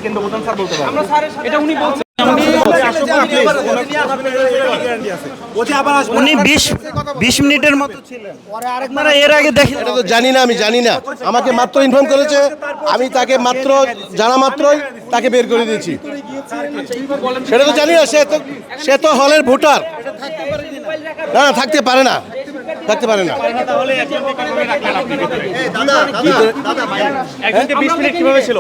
কেন্দ্র প্রধান স্যার বলতে পারবেন, এটা উনি বলছেন। উনি 20 মিনিটের মতো ছিলেন, আপনারা এর আগে দেখেন? এটা তো জানি না, আমি জানি না, আমাকে মাত্র ইনফর্ম করেছে, আমি তাকে মাত্র জানা মাত্রই তাকে বের করে দিয়েছি। সেটা তো জানি না, সে তো হলের ভোটার। না থাকতে পারে না, থাকতে পারে না। একজনকে 20 মিনিট কিভাবে ছিল?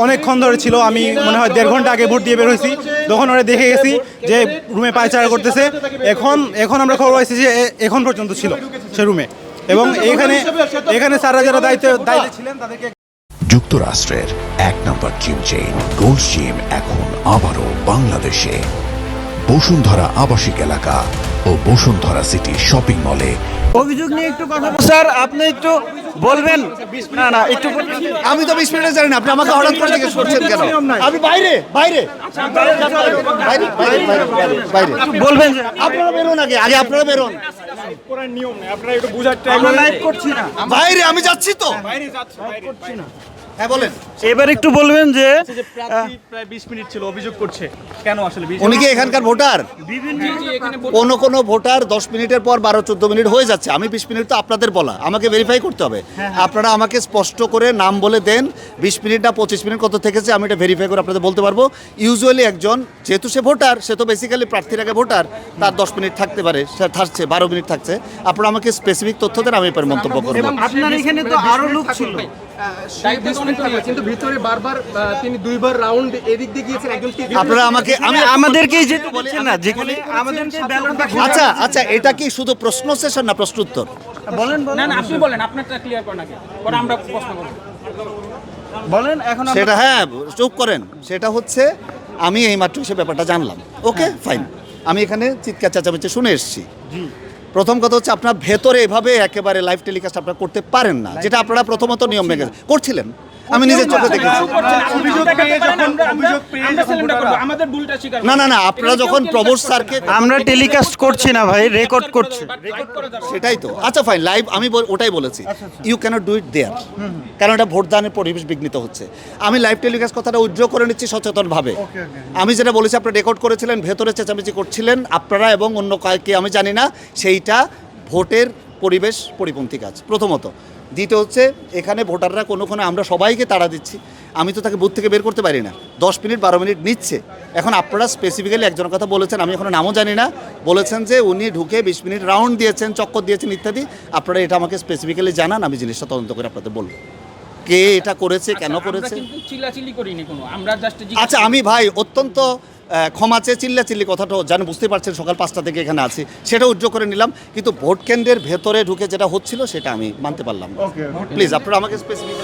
অনেকক্ষণ ধরে ছিল, আমি মনে হয় 1.5 ঘন্টা আগে ভোট দিয়ে বের হয়েছি, তখন ওরা দেখে গেছি যে রুমে পায়চারা করতেছে। এখন আমরা খবর পাইছি যে এখন পর্যন্ত ছিল সে রুমে, এবং এখানে স্যাররা যারা দায়িত্বে ছিলেন তাদেরকে। যুক্তরাষ্ট্রের 1 নম্বর জিম চেইন গোল্ড জিম এখন আবারও বাংলাদেশে বসুন্ধরা আবাসিক এলাকা ও বসুন্ধরা সিটি শপিং মলে। অভিযোগ নিয়ে একটু কথা স্যার, আপনি একটু বলবেন? না একটু আমি তো 20 মিনিট জানি না, আপনি আমাকে হঠাৎ করে জিজ্ঞেস করছেন কেন? আমি বাইরে বলবেন যে আপনারা বেরোন, আগে আপনারা বেরোন। নিয়ম নেই, আপনারা একটু বুঝার ট্রাই আমরা লাইভ করছি না, বাইরে আমি যাচ্ছি তো। হ্যাঁ বলেন। এবার একটু বলবেন যে প্রায় 20 মিনিট ছিল, অভিযোগ করছে কেন আসলে? উনি কি এখানকার ভোটার? কোন ভোটার 10 মিনিটের পর 12-14 মিনিট হয়ে যাচ্ছে, আমি 20 মিনিট তো আপনাদের বলা, আমাকে ভেরিফাই করতে হবে। আপনারা আমাকে স্পষ্ট করে নাম বলে দেন, 20 মিনিট না 25 মিনিট কত থেকেছে, আমি এটা ভেরিফাই করে আপনাদের বলতে পারবো। ইউজুয়ালি একজন যেহেতু সে ভোটার, সে তো বেসিক্যালি প্রার্থীর আগে ভোটার, তার 10 মিনিট থাকতে পারে, সে থাকছে 12 মিনিট থাকছে। আপনারা আমাকে স্পেসিফিক তথ্য দেন, আমি এর মন্তব্য করবো। আপনার এখানে তো আরো লোক ছিল, কিন্তু ভিতরে বারবার তিনি 2 বার রাউন্ড এদিক দিয়ে গিয়েছেন। আপনারা আমাকে আমাদেরকে যেতে বলছেন না, যেখানে আমাদেরকে ব্যালট বাক্স। আচ্ছা এটা কি শুধু প্রশ্ন সেশন না প্রশ্ন উত্তর? বলেন না আপনি বলেন, আপনারটা ক্লিয়ার করেন আগে, পরে আমরা প্রশ্ন করব। বলেন এখন সেটা হ্যাঁ চুপ করেন। সেটা হচ্ছে আমি এইমাত্র সে ব্যাপারটা জানলাম। ওকে ফাইন, আমি এখানে চিৎকার চেঁচামেচি শুনে এসেছি। প্রথম কথা হচ্ছে আপনার ভেতরে এভাবে একেবারে লাইভ টেলিকাস্ট আপনারা করতে পারেন না, যেটা আপনারা প্রথমত নিয়ম ভেঙে করছিলেন, আমি নিজের চোখে দেখেছি। না আপনারা যখন প্রবোধ স্যারকে, আমরা টেলিকাস্ট করছি না ভাই, রেকর্ড করছি। সেটাই তো। আচ্ছা ফাইন, লাইভ আমি ওটাই বলেছি, ইউ ক্যানট ডু ইট দেয়ার, কারণ এটা ভোটদানের পরিবেশ বিঘ্নিত হচ্ছে। আমি লাইভ টেলিকাস্ট কথাটা উইথড্র করে নিচ্ছি সচেতনভাবে। আমি যেটা বলেছি আপনারা রেকর্ড করেছিলেন, ভেতরে চেঁচামেচি করছিলেন আপনারা এবং অন্য কয়েককে আমি জানি না, সেইটা ভোটের পরিবেশ পরিপন্থী কাজ প্রথমত। দ্বিতীয় হচ্ছে এখানে ভোটাররা কোনোখানে আমরা সবাইকে তাড়া দিচ্ছি, আমি তো তাকে বুথ থেকে বের করতে পারি না, 10 মিনিট 12 মিনিট নিচ্ছে। এখন আপনারা স্পেসিফিক্যালি একজনের কথা বলেছেন, আমি এখন নামও জানি না, বলেছেন যে উনি ঢুকে 20 মিনিট রাউন্ড দিয়েছেন, চক্কর দিয়েছেন ইত্যাদি। আপনারা এটা আমাকে স্পেসিফিক্যালি জানান, আমি জিনিসটা তদন্ত করে আপনাদের বলবো কে এটা করেছে, কেন করেছে। চিল্লাচিল্লি করিনি কোনো, আমরা জাস্ট। আচ্ছা আমি ভাই অত্যন্ত ক্ষমা চেয়ে চিল্লাচিল্লি কথাটাও জানি, বুঝতে পারছেন সকাল 5টা থেকে এখানে আছি, সেটা উজ্জ্বল করে নিলাম, কিন্তু ভোট কেন্দ্রের ভেতরে ঢুকে যেটা হচ্ছিল সেটা আমি মানতে পারলাম। প্লিজ আপনারা আমাকে স্পেসিফিক